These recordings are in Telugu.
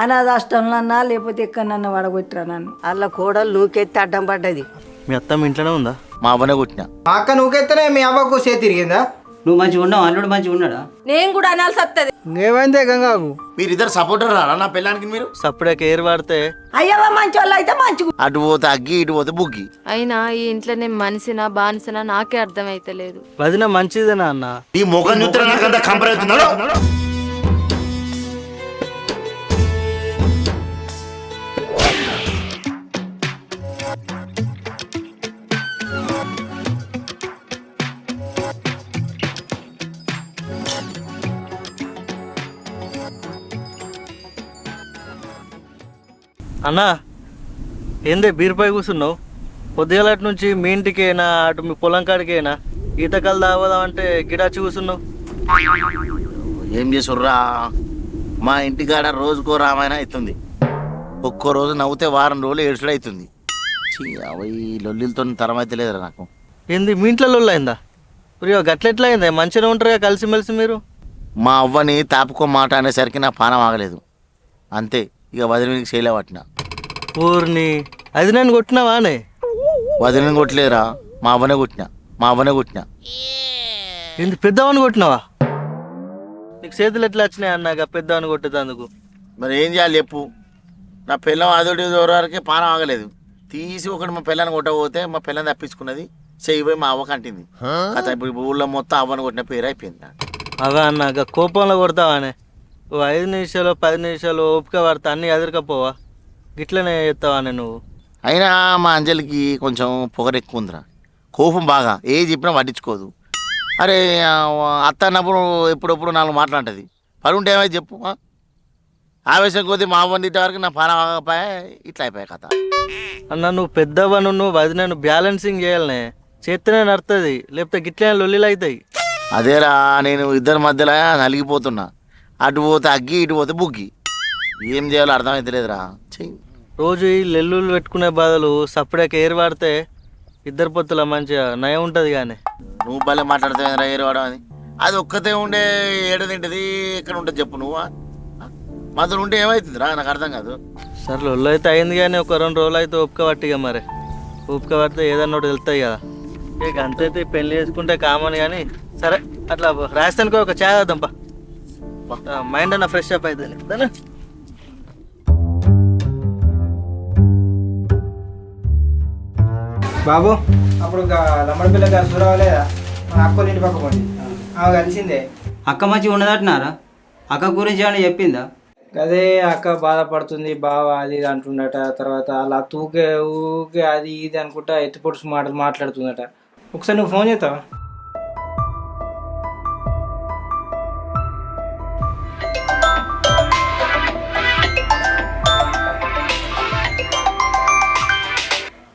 అనాథాష్టంలో లేకపోతే ఎక్కడన్నా వడగొట్టిరా నన్ను. అలా కోడలు నూకెత్తి అడ్డం పడ్డది. మీ అత్తమ్మ ఇంట్లోనే ఉందా? మా అవ్వనే కొట్టిన. మా అక్క నువ్వుకెత్తనే మీ అవ్వకు చేతి తిరిగిందా? నువ్వు మంచిగా ఉన్నావు, అల్లుడు మంచిగా ఉన్నాడా? నేను కూడా అనాల్సి వస్తుంది. ఇంకేమైందే గంగాకు? మీరిద్దరు సపోర్టర్ రారా నా పిల్లానికి? మీరు సప్పుడే కేర్ వాడితే అయ్యవ మంచి వాళ్ళు అయితే మంచిగా. అటు పోతే అగ్గి ఇటు పోతే బుగ్గి. అయినా ఈ ఇంట్లో నేను మనిషినా బానిసనా నాకే అర్థమైతలేదు. వదిన మంచిదేనా అన్న? ఈ ముఖం చూస్తే నాకంతా కంపర్ అవుతున్నాడు. అన్నా ఏందే బీరుపై కూర్చున్నావు? పొద్దుగలటి నుంచి మీ ఇంటికైనా అటు మీ పొలం కాడికైనా ఈతకాలు తాగదామంటే గిడాచి కూర్చున్నావు. ఏం చేసుర్రా, మా ఇంటికాడ రోజుకో రామాయణ అవుతుంది. ఒక్కో రోజు నవ్వుతే వారం రోజులు ఏడుచుడు అవుతుంది. ఈ లొల్లిలతో తరం అయితే లేదురా నాకు. ఏంది మీ ఇంట్లో లొల్లు అయిందా? ప్రియో గట్లెట్లా అయిందా? మంచిగా ఉంటారుగా కలిసిమెలిసి మీరు. మా అవ్వని తాపుకో మాట అనేసరికి నా పానం ఆగలేదు. అంతే, ఇక వదిలికి చేయలే పట్టిన. ఊరిని అది నేను కొట్టినావానే? వదిలిని కొట్టలేదురా, మా అవ్వనే కొట్టిన. ఏంది పెద్దవాడిని కొట్టినావా? నీకు చేతులు ఎట్లా వచ్చినాయి అన్నాక పెద్దవాడిని కొట్టేందుకు? మరి ఏం చేయాలి చెప్పు? నా పిల్లం అదొకటి దూరానికి పానం ఆగలేదు. తీసి ఒకటి మా పిల్లని కొట్టకపోతే మా పిల్లని తప్పించుకున్నది, చెయ్యిపోయి మా అవ్వకు అంటింది. కథ ఇప్పుడు ఊళ్ళో మొత్తం అవ్వని కొట్టిన పేరు అయిపోయింది. అవా అన్నాక కోపంలో కొడతావానే? 5 నిమిషాలు 10 నిమిషాలు ఓపిక పడతా అన్నీ ఎదురుకపోవా? గిట్లనే చేస్తావానే నువ్వు? అయినా మా అంజలికి కొంచెం పొగరు ఎక్కువ ఉందిరా, కోపం బాగా. ఏ చెప్పినా పట్టించుకోదు. అరే అత్త అన్నప్పుడు ఎప్పుడప్పుడు నాలుగు మాట్లాడుతుంది. పడుంటే ఏమైతే చెప్పు. ఆవేశం కొద్దీ మా అవ్వని తిట్టే వరకు నా పానం ఆగపోయా, ఇట్లా అయిపోయా కథ. అన్న నువ్వు పెద్దవ్వను, నువ్వు అది నేను బ్యాలెన్సింగ్ చేయాలనే, చేస్తేనే నడుతుంది, లేకపోతే గిట్లనే లొల్లిలు అవుతాయి. అదేరా, నేను ఇద్దరి మధ్యలో నలిగిపోతున్నా. అటు పోతే అగ్గి ఇటు పోతే బుగ్గి. ఏం చేయాలో అర్థమైతలేదురా. చెయ్యి రోజు ఈ లెల్లులు పెట్టుకునే బదులు సప్పుడే కేర్ వాడితే ఇద్దరు పొత్తుల మంచిగా నయం ఉంటుంది. కానీ నువ్వు భలే మాట్లాడుతావేంద్రా ఏరువాడం అని. అది ఒక్కతే ఉండే ఏడు తింటది, ఎక్కడ ఉంటుంది చెప్పు నువ్వు? మధ్యలో ఉంటే ఏమవుతుందిరా నాకు అర్థం కాదు. సరే లొల్లు అయితే అయింది, కానీ ఒక 2 రోజులు అయితే ఓపిక పట్టిగా. మరి ఓపిక పడితే ఏదన్నా ఒకటి వెళ్తాయి కదా. ఇక అంతైతే పెళ్లి చేసుకుంటే కామన్. కానీ సరే అట్లా రాస్తానికి ఒక ఛాయ్ వేద్దాంపా, మైండ్ అన్న ఫ్రెష్ అప్ అవుతుంది. బాబు అప్పుడు లమ్మడి పిల్లగా సూరావలేదా? మన అక్క ఇంటి పక్క పోండి, ఆమె కలిసిందే. అక్క మంచిగా ఉన్నదట్టున్నారా? అక్క గురించి ఏమైనా చెప్పిందా? అదే అక్క బాధపడుతుంది బావ అది ఇది అంటుండట. తర్వాత అలా ఊకే అది ఇది అనుకుంటా ఎత్తిపొడుసు మాటలు మాట్లాడుతుందట. ఒకసారి నువ్వు ఫోన్ చేస్తావా?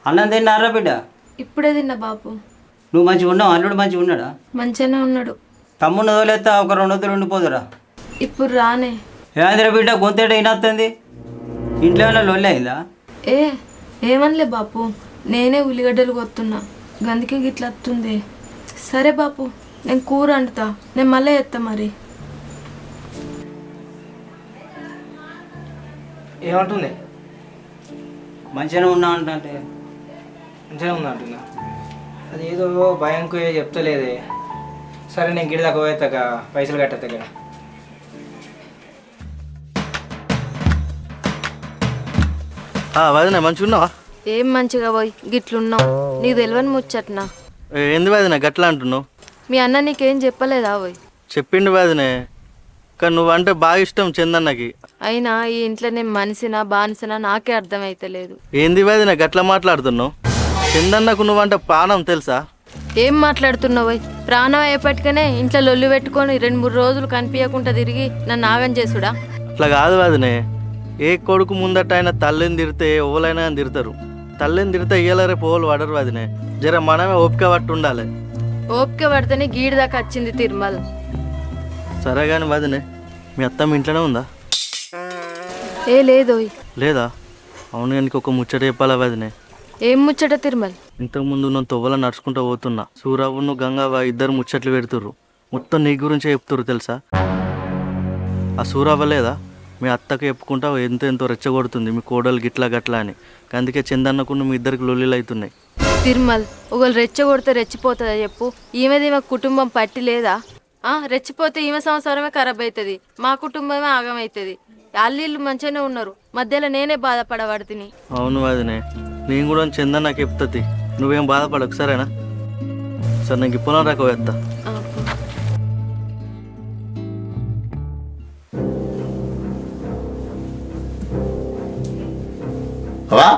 అన్నం తిన్నారా బిడ్డ? ఇప్పుడే తిన్నా బాపు. నువ్వు మంచిగా ఉన్నావు, అల్లుడు మంచిగా ఉన్నాడా? మంచిగానే ఉన్నాడు. తమ్ముడు వదిలేస్తా, ఒక 2 రోజులు ఉండిపోదురా. ఇప్పుడు రానే. ఏమైందిరా బిడ్డ, గొంతేట వినొస్తుంది? ఇంట్లో ఏమైనా లొల్లి అయిందా? ఏమనలే బాపు, నేనే ఉల్లిగడ్డలు కొత్తున్నా, గందుకే గిట్లా వస్తుంది. సరే బాపు, నేను కూర వండుతా, నేను మళ్ళీ చేస్తా. మరి ఏమంటుంది? మంచిగానే ఉన్నా అంటే మంచిగా ఉందా అంటున్నా. అది ఏదో భయంకు చెప్తలేదే. సరే నేను గిడి దాకా పోయేస్తాక పైసలు కట్టేస్తా కదా. వదిన మంచిగా ఉన్నావా? ఏం మంచిగా పోయి గిట్లున్నావు, నీకు తెలియని ముచ్చట్నా? ఏంది వదిన గట్లా అంటున్నావు? మీ అన్న నీకేం చెప్పలేదా పోయి? చెప్పిండు వదినే, కానీ నువ్వంటే బాగా ఇష్టం చందన్నకి. అయినా ఈ ఇంట్లో నేను మనిషినా బానిసనా నాకే అర్థమైతలేదు. ఏంది వదిన గట్లా మాట్లాడుతున్నావు? చందన్నకు నువ్వంటే ప్రాణం తెలుసా? ఏం మాట్లాడుతున్నావు? ప్రాణం అయ్యేపట్టుకనే ఇంట్లో లొల్లు పెట్టుకొని 2-3 రోజులు కనిపించకుండా తిరిగి నన్ను ఆగం చేసుడా? అట్లా కాదు వదినే, ఏ కొడుకు ముందట ఆయన తల్లిని తిడితే ఎవరైనా తిడతారు. తల్లిని తిడితే ఇయ్యాల రేపు ఓళ్ళు పడరు వదినే. జర మనమే ఓపిక పట్టు ఉండాలి. ఓపిక పడితేనే గీడి దాకా వచ్చింది తిరుమల. సరే కానీ వదినే, మీ అత్తమ్మ ఇంట్లోనే ఉందా? లేదోయ్. లేదా? అవును, కానీ ఒక ముచ్చట చెప్పాలా వదినే. ఏం ముచ్చట తిరుమల? ఇంతకుముందు నేను తొవ్వల నడుచుకుంటూ పోతున్నా, సూరవ్వను గంగవ్వ ఇద్దరు ముచ్చట్లు పెడుతుర్రు. మొత్తం నీ గురించే చెప్తుర్రు తెలుసా? ఆ సూరవ్వ లేదా, మీ అత్తకు చెప్పుకుంటా ఎంతో రెచ్చగొడుతుంది మీ కోడలు గిట్లా గట్లా అని. అందుకే చందన్నకుండా మీ ఇద్దరికి లొల్లిలు అవుతున్నాయి. తిరుమల్ ఒకళ్ళు రెచ్చగొడితే రెచ్చిపోతుందా చెప్పు? ఈమెది మా కుటుంబం పట్టి లేదా? రెచ్చిపోతే ఈమె సంసారమే ఖరాబ్ అవుతుంది, మా కుటుంబమే ఆగమవుతుంది. అల్లీళ్ళు మంచిగానే ఉన్నారు, మధ్యలో నేనే బాధపడబడుతుంది. అవును వదినే, నేను కూడా చందన్నకు చెప్తుంది, నువ్వేం బాధపడకు సరేనా? సరే నాకు పొలం రాక వేస్తా. అవా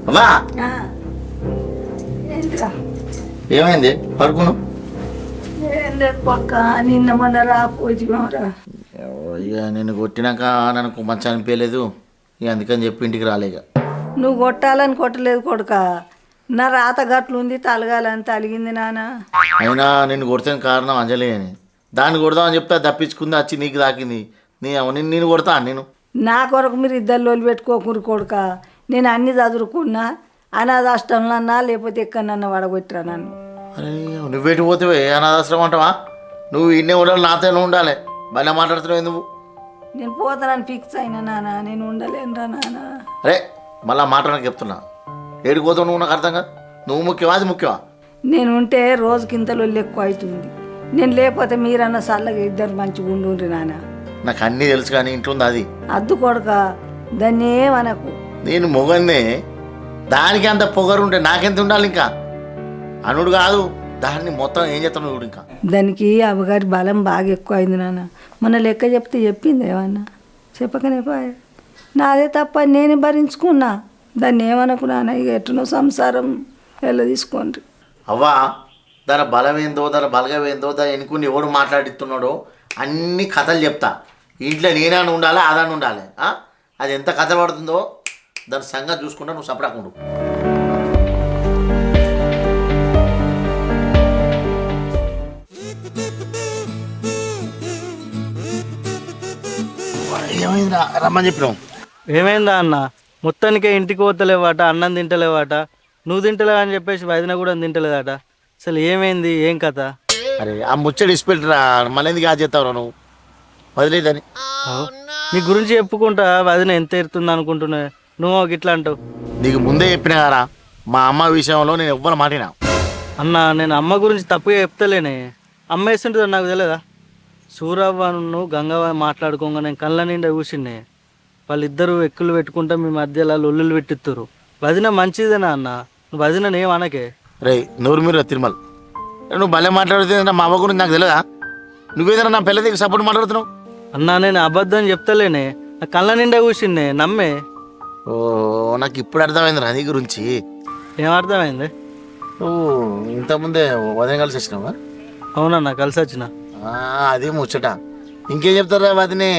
అవా ఏంద్రా ఏమైంది పడుకును? ఏం లేదు పక్క, నిన్న మొన్న రాపోజిరా. ఇక నేను కొట్టినాక నాకు మంచి అనిపించలేదు, ఇక అందుకని చెప్పి ఇంటికి రాలేక. నువ్వు కొట్టాలని కొట్టలేదు కొడుక, నా రాత గట్లు ఉంది, తలగాలని తలిగింది నాన్న. అయినా నిన్ను కొడితే కారణం అంజలి అని, దాన్ని కొడదామని చెప్తే తప్పించుకుంది, వచ్చి నీకు తాకింది. నేను కొడతా నేను? నా కొరకు మీరు ఇద్దరు లోలు పెట్టుకోకూరు కొడుక. నేను అన్ని చదువుకున్నా, అనాథాశ్రమంలో అన్నా లేకపోతే ఎక్కడన్నా వడగొట్టిరా నన్ను. అరే నువ్వేటి పోతే అనాథాశ్రమం అంటావా? నువ్వు ఇన్నే ఉండాలి, నాతోనే ఉండాలి. భలే మాట్లాడుతున్నావు నువ్వు. నేను పోతానని ఫిక్స్ అయినా నాన్న, నేను ఉండలేనురా నాన్న. అరే మళ్ళా మాట్లాడడానికి చెప్తున్నా, ఏడిపోతావు నువ్వు? నాకు అర్థం కాదు. నువ్వు ముఖ్యమా అది ముఖ్యమా? నేను ఉంటే రోజుకింత లొల్లి ఎక్కువ అవుతుంది. నేను లేకపోతే మీరన్న చల్లగా ఇద్దరు మంచిగా ఉండుండ్రి నాన్న. నాకు అన్నీ తెలుసు కానీ ఇంట్లో ఉంది అది. అద్దు కొడుక, దాన్ని ఏమనకు. నేను మొగన్నే, దానికి అంత పొగరుంటే నాకెంత ఉండాలి? ఇంకా అనుడు కాదు, దాన్ని మొత్తం ఏం చేస్తాను చూడు. ఇంకా దానికి అమ్మగారి బలం బాగా ఎక్కువ అయింది నాన్న. మొన్న లెక్క చెప్తే చెప్పింది ఏమన్నా, చెప్పకనే పోయా. నాదే తప్ప నేను భరించుకున్నా, దాన్ని ఏమనకు నాన్న. ఇక ఎట్టునో సంసారం ఎలా తీసుకోండి. అవ్వా దాని బలం ఏందో, దాని బలగం ఏందో, దాని ఎన్నుకుని ఎవడు మాట్లాడిస్తున్నాడో అన్ని కథలు చెప్తా. ఇంట్లో నేనాన్ని ఉండాలి, అదాన్ని ఉండాలి. అది ఎంత కథ పడుతుందో దాని సంగతి చూసుకుంటా, నువ్వు సపడకుండు. ఏమైంది రమ్మని చెప్పినావు? ఏమైందా అన్న, మొత్తానికే ఇంటికి పోతలేవాట, అన్నం తింటలేవాట, నువ్వు తింటలేవా అని చెప్పేసి వదిన కూడా తింటలేదట. అసలు ఏమైంది, ఏం కథ? అరే ఆ ముచ్చడి ఇసిపెట్టిరా, మళ్ళీ ఎందుకు ఆ చేస్తావు నువ్వు? వదిలేదని నీ గురించి చెప్పుకుంటా వదిన ఎంత ఎడుతుంది అనుకుంటున్నా, నువ్వు ఇట్లా అంటావు. నీకు ముందే చెప్పినా కదా, మా అమ్మ విషయంలో నేను ఎవ్వరు మాటినా. అన్న నేను అమ్మ గురించి తప్పుగా చెప్తలేనే, అమ్మ వేస్తుంటుందో నాకు తెలియదా? సూరవ్వను గంగవ్వ మాట్లాడుకోగా నేను కళ్ళ నిండా కూర్చున్నే, వాళ్ళిద్దరూ ఎక్కులు పెట్టుకుంటా మీ మధ్యలో లొల్లులు పెట్టిస్తారు. వదిన మంచిదేనా అన్న, నువ్వు వదిన ఏం అనకే. రే నూరు మీరు తిరుమల, నువ్వు భలే మాట్లాడుతుంది. మా అమ్మ గురించి నాకు తెలియదా? నువ్వేదైనా నా పిల్ల దగ్గర సపోర్ట్ మాట్లాడుతున్నావు? అన్నా నేను అబద్ధం చెప్తలేనే, నా కళ్ళ నిండా కూర్చున్నే, నమ్మే. ఓ నాకు ఇప్పుడు అర్థమైంది నీ గురించి. ఏం అర్థమైంది? నువ్వు ఇంతకుముందే వదిన కలిసి వచ్చినావా? అవునన్నా కలిసి వచ్చిన. అదే ముచ్చట. ఇంకేం చెప్తారా వదినే?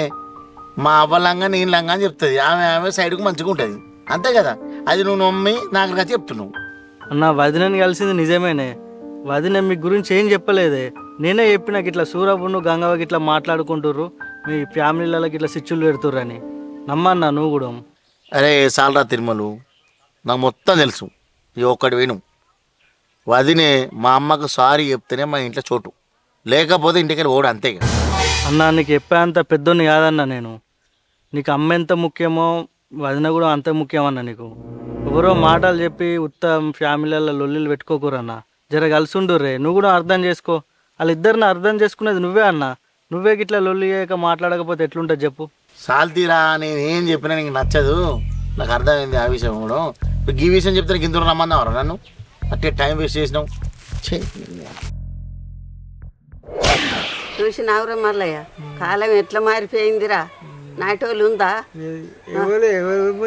మా అవ్వ లంగా నేను లంగా అని చెప్తుంది, ఆమె సైడ్కు మంచిగా ఉంటుంది, అంతే కదా. అది నువ్వు నమ్మి నాకు కదా చెప్తున్నావు. అన్న వదినని కలిసింది నిజమేనే, వదిన మీ గురించి ఏం చెప్పలేదే. నేనే చెప్పిన ఇట్లా సూరవ్వను గంగవ్వకి ఇట్లా మాట్లాడుకుంటుర్రు, మీ ఫ్యామిలీలకి ఇట్లా సిచ్చులు పెడుతుర్రు అని. నమ్మన్నా నువ్వు కూడా? అరే సాలరా తిరుమలు, నాకు మొత్తం తెలుసు. ఈ ఒక్కటి విను, వదినే మా అమ్మకు సారీ చెప్తేనే మా ఇంట్లో చోటు, లేకపోతే ఇంటికి ఓడు, అంతే. అన్న నీకు చెప్పేంత పెద్దోని కాదన్నా నేను. నీకు అమ్మ ఎంత ముఖ్యమో వదిన కూడా అంత ముఖ్యమన్నా నీకు. ఎవరో మాటలు చెప్పి ఉత్త ఫ్యామిలీలలో లొల్లిలు పెట్టుకోకూరన్న, జర కలిసి ఉండుర్రే. నువ్వు కూడా అర్థం చేసుకో, వాళ్ళిద్దరిని అర్థం చేసుకునేది నువ్వే అన్న. నువ్వే గిట్లా లొల్లి చేయక మాట్లాడకపోతే ఎట్లుంటుంది చెప్పు? సాల్తీరా, నేను ఏం చెప్పినా నీకు నచ్చదు, నాకు అర్థమైంది ఆ విషయం కూడా. ఈ విషయం చెప్తే గింత రమ్మన్నావరా నన్ను? అట్టే టైం వేస్ట్ చేసినావు. చూసినావురా మల్లయ్య, కాలం ఎట్లా మారిపోయిందిరా. నాటోళ్ళు ఉందా?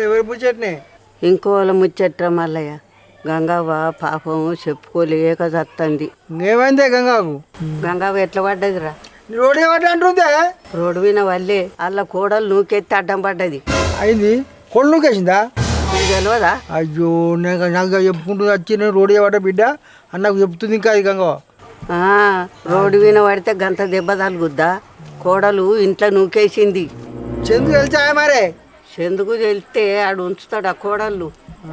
ఎవరు ముచ్చట్నే? ఇంకోళ్ళ ముచ్చట్రా మల్లయ్య. గంగవ్వ పాపం చెప్పుకోలేక చత్తంది. ఏమైందే గంగాకు? గంగవ్వ ఎట్లా పడ్డదిరా? రోడ్ ఏమంటే అంటుందే? రోడ్డు మీద వల్లే అల్ల కోడలు నూకెత్తి అడ్డం పడ్డది. అయింది కొళ్ళు నూకేసిందా? నీకు తెలియదా? అయ్యో నాకు చెప్పుకుంటుంది వచ్చి, నేను రోడ్ ఏమంట బిడ్డ అని నాకు చెప్తుంది. ఇంకా అది గంగవ్వ రోడ్డు మీద పడితే గంత దెబ్బ తలుగుద్దా? కోడలు ఇంట్లో నూకేసింది. చెందుకు వెళ్తా మరే? చెందుకు వెళ్తే ఆడు ఉంచుతాడు ఆ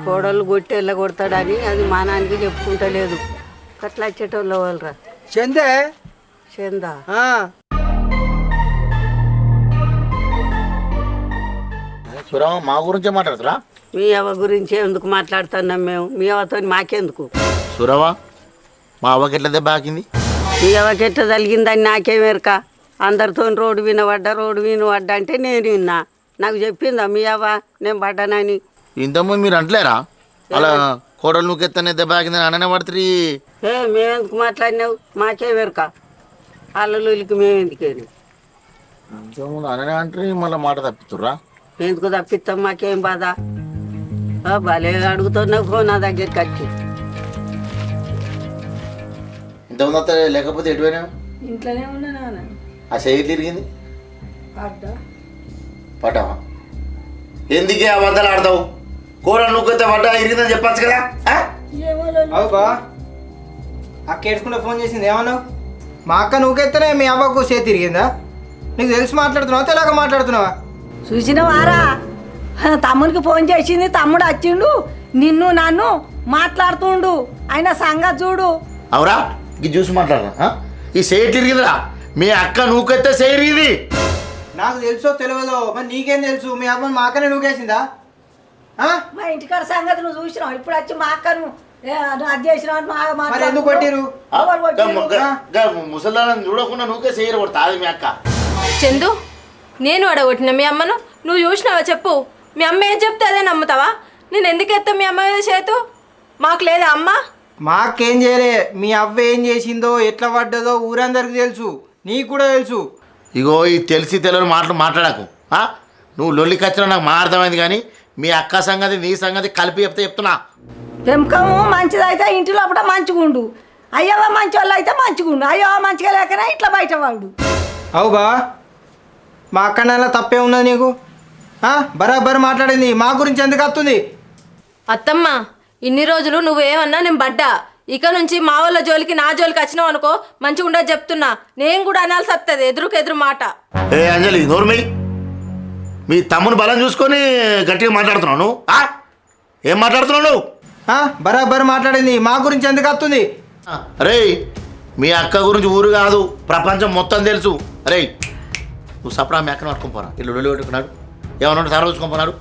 కోడళ్ళు కొట్టి వెళ్ళగొడతాడని అది మానానికి చెప్పుకుంటలేదు. అట్లా వచ్చేటోళ్ళు వాళ్ళరా. చెందే చెందా? సురమ్మ మా గురించే మాట్లాడుతురా? మీ అవ్వ గురించి ఎందుకు మాట్లాడుతున్నాం మేము? మీ అవ్వతో మాకెందుకు? సురవ్వ మా అవ్వకి ఎట్లా దెబ్బ ఆకింది? మీ అవ్వకి ఎట్లా తగిలిందని నాకేమెరక. అందరితో రోడ్డు వినవడ్డా అంటే నేను విన్నా. నాకు చెప్పిందా మీ అవ్వ నేను పడ్డానని? ఇంతకుముందు మీరు అంటలేరా అలా కోడలు నువ్వుకెత్తనే దెబ్బ ఆకిందని అననే పడుతుంది? మేమెందుకు మాట్లాడినావు? మాకేమెరక. అల్లలూలికి మేము ఎందుకేను? ఇంతకుముందు అననే అంటే మళ్ళీ మాట తప్పుతుర్రా? ఎందుకు తప్పిస్తాం? మాకేం బాధ? భలే అడుగుతున్నావు నా దగ్గరికి వచ్చి. ఇంతకుముందు అత్త లేకపోతే ఎటువైనా ఇంట్లోనే ఉన్నా నాన్న. ఆ చెయ్యి తిరిగింది పడ్డా. పడ్డావా? ఎందుకే అబద్ధాలు ఆడతావు? కోడలు నువ్వుకెత్తే పడ్డా ఇరిగిందని చెప్పచ్చు కదా? అవు బా అక్క ఏడ్చుకుంటే ఫోన్ చేసింది ఏమన్నావు? మా అక్క నువ్వుకెత్తనే మీ అవ్వకు చేతి తిరిగిందా? నీకు తెలిసి మాట్లాడుతున్నావా తెలాక మాట్లాడుతున్నావా? చూసినవారా తమ్మునికి ఫోన్ చేసింది, తమ్ముడు వచ్చిండు, నిన్ను నన్ను మాట్లాడుతుండు, ఆయన సంగతి చూడు. అవురా ఇది చూసి మాట్లాడరా? ఈ చెయ్యి తిరిగిందిరా, మీ అక్క నువ్వుకెత్తే చెయ్యి తిరిగింది. నాకు తెలుసో తెలియదో మరి నీకేం తెలుసు? మీ అవ్వని మా అక్కనే నువ్వుకేసిందా? మా ఇంటికాడ సంగతి నువ్వు చూసినావు, ఇప్పుడు వచ్చి మా అక్కను అది చేసినావు. మరి ఎందుకు కొట్టిరు? ముసలాలను చూడకుండా నువ్వుకే చెయ్యి కొడతా అది మీ అక్క. చందు, నేను అడగొట్టిన మీ అమ్మను నువ్వు చూసినావా చెప్పు? మీ అమ్మ ఏం చెప్తే అదే నమ్ముతావా? నేను ఎందుకు ఎత్తా మీ అమ్మ మీద చేతు? మాకు లేదా అమ్మ? మా అక్క ఏం చేయలే. మీ అవ్వ ఏం చేసిందో ఎట్లా పడ్డదో ఊరందరికి తెలుసు, నీకు కూడా తెలుసు. ఇగో ఈ తెలిసి తెలియని మాటలు మాట్లాడకు. నువ్వు లొల్లికి వచ్చినా నాకు మా అర్థమైంది, కానీ మీ అక్క సంగతి నీ సంగతి కలిపి చెప్తున్నా. పెంపకము మంచిదైతే ఇంటిలో అప్పుడు మంచిగుండు, అయ్యవ మంచి వాళ్ళు అయితే మంచిగుండు, అయ్యవ మంచిగా లేకనే ఇట్లా బయట వాడు. అవు బా మా అక్క నెల తప్పే ఉన్నది నీకు? బరాబర్ మాట్లాడింది, మా గురించి ఎందుకు వస్తుంది? అత్తమ్మ, ఇన్ని రోజులు నువ్వేమన్నా నేను పడ్డా. ఇక నుంచి మా వాళ్ళ జోలికి నా జోలికి వచ్చినావు అనుకో మంచిగా ఉండదు చెప్తున్నా. నేను కూడా అనాల్సి వస్తుంది ఎదురు మాట. ఏ అంజలి నోర్మై, మీ తమ్ముని బలం చూసుకొని గట్టిగా మాట్లాడుతున్నావు నువ్వు? ఏం మాట్లాడుతున్నావు నువ్వు? బరాబర్ మాట్లాడింది, మా గురించి ఎందుకు వస్తుంది? అరే మీ అక్క గురించి ఊరు కాదు ప్రపంచం మొత్తం తెలుసు. అరే నువ్వు సపడా మీ అక్కను పట్టుకొని పోరా, ఇల్లు లొల్లి పెట్టుకున్నాడు, ఏమన్నా సార్ చూసుకొని పోనాడు.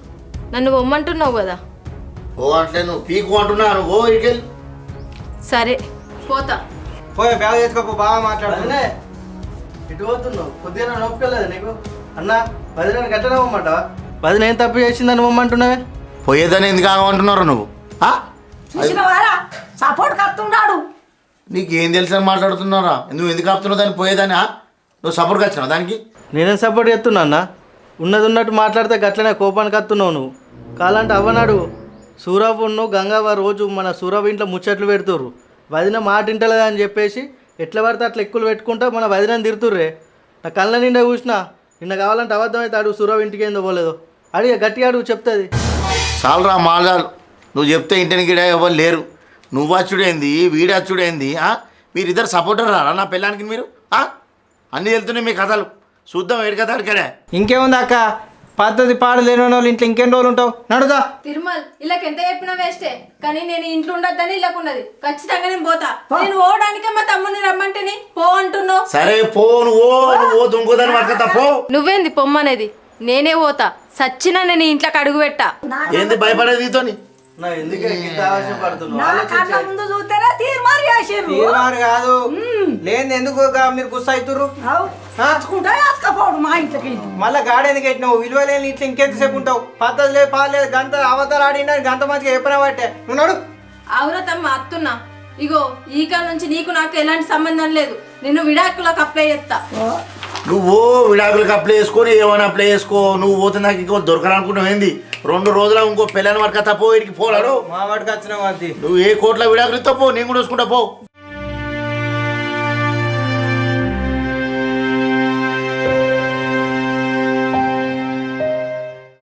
నన్ను పొమ్మంటున్నావు కదా? ఓ అంటే నువ్వు పీకు అంటున్నాను. ఓ ఇడికెళ్ళి సరే పోతా. పోయే బ్యాగ్ తెచ్చుకోపో, బాగా మాట్లాడుతున్నా. ఇటు పోతున్నావు? కొద్దిగా నొప్పుకోలేదు నీకు? అన్న వదిలేని గట్టనే పోమ్మంటావా? వదిన ఏం తప్పు చేసిందని పొమ్మంటున్నావే? పోయేదని ఎందుకు ఆగమంటున్నారు నువ్వు? చూసినవారా సపోర్ట్ కడుతున్నాడు. నీకేం తెలిసిన మాట్లాడుతున్నారా? నువ్వు ఎందుకు ఆపుతున్నావు దాన్ని పోయేదాన్ని? నువ్వు సపోర్ట్గా వచ్చినావు దానికి? నేనేం సపోర్ట్ చేస్తున్నా అన్న? ఉన్నది ఉన్నట్టు మాట్లాడితే గట్లనే కోపానికి వస్తున్నావు నువ్వు. కాలంటే అవ్వనాడు సూరవ్వను గంగవ్వ రోజు మన సూరవ్వ ఇంట్లో ముచ్చట్లు పెడుతుర్రు. వదిన మాట ఇంటలేదా అని చెప్పేసి ఎట్లా పడితే అట్లా ఎక్కులు పెట్టుకుంటా మన వదినని తిరుతుర్రే. నా కళ్ళ నిండా చూసినా. నిన్న కావాలంటే అబద్ధమైతే అడుగు సూరవ్వ ఇంటికి ఏందో పోలేదో అడిగా గట్టిగా అడుగు చెప్తుంది. చాలరా మాలాలు, నువ్వు చెప్తే ఇంటికి గిడ ఎవరు లేరు. నువ్వు వచ్చుడేంది వీడు వచ్చుడేంది? మీరిద్దరు సపోర్టర్ రారా నా పిల్లానికి? మీరు అన్నీ వెళ్తున్నాయి మీ కథలు, చూద్దాం ఏడు కథ అడిగాడే. ఇంకేముంది అక్క, పద్ధతి పాడు లేని వాళ్ళు ఇంట్లో ఇంకెన్ని రోజులు ఉంటావు? నడుదా తిరుమల్ ఇళ్ళకి ఎంత చెప్పినా వేస్టే, కానీ నేను ఇంట్లో ఉండొద్దని ఇళ్ళకున్నది. ఖచ్చితంగా నేను పోతా. నేను పోవడానికే మా తమ్ముని రమ్మంటేని పో అంటున్నావు. సరే పో, నువ్వు దుంకుదని పట్టుకతా పో. నువ్వేంది పొమ్మనేది? నేనే పోతా. సచ్చినా నేను ఇంట్లోకి అడుగు పెట్టా. ఏంది భయపడేది నీతోని? నా ఎందుకే ఇంత ఆశపడుతున్నావు? నా కళ్ళ ముందు చూస్తేనే తీర్మారు చేసిర్రు. తీర్మారు కాదు లేదు, ఎందుకు మీరు గుస్స అవుతుర్రు? నచ్చుకుంటా అతకపోడు మా ఇంట్లోకి. మళ్ళీ గాడి ఎందుకు పెట్టినావు? విలువ లేని ఇట్లా ఇంకెంతసేపు ఉంటావు? పద్ధతి లేదు పాలేదు, గంత అవతలు ఆడినా గంత మంచిగా చెప్పినా పట్టే నువ్వు నడు. అవునా తమ్మ అత్తున్నా. ఇగో ఈ కాలం నుంచి నీకు నాకు ఎలాంటి సంబంధం లేదు. నేను విడాకులకు అప్లై చేస్తా. నువ్వు విడాకులకు అప్లై చేసుకొని ఏమైనా అప్లై చేసుకో. నువ్వు పోతే నాకు ఇంకో దొరకనుకుంటావు ఏంది? 2 రోజుల ఇంకో పిల్లని పట్టుక తప్పో ఇడికి పోలాడు. మా వాడికి వచ్చినావు అది. నువ్వు ఏ కోట్ల విడాకులు ఇస్తావు పో, నేను కూడా చూసుకుంటా పో.